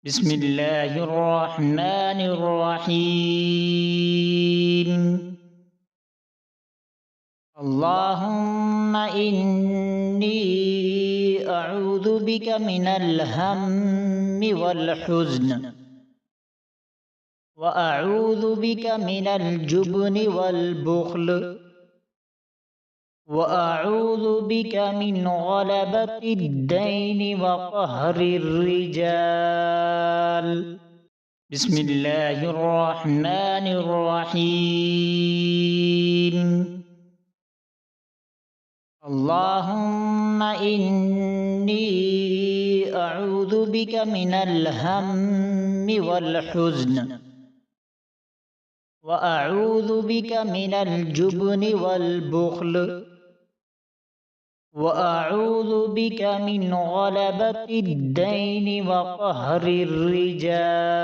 बिस्मिल्लाहिर रहमानिर रहीम। अल्लाहुम्मा इन्नी अऊज़ु बिका मिनल हम्मि वल हुज़्न व अऊज़ु बिका मिनल जुब्नि वल बुख़्ल व अऊज़ु बिका मिन गलबतिद्दैनि व क़हरिर रिजाल। बिस्मिल्लाहिर रहमानिर रहीम। अल्लाहुम्मा इन्नी अऊज़ु बिका मिनल हम्मि वल हुज़्न व अऊज़ु बिका मिनल जुब्नि वल बुख़्ल व अऊज़ु बिका मिन गलबतिद्दैनि व क़हरिर रिजाल।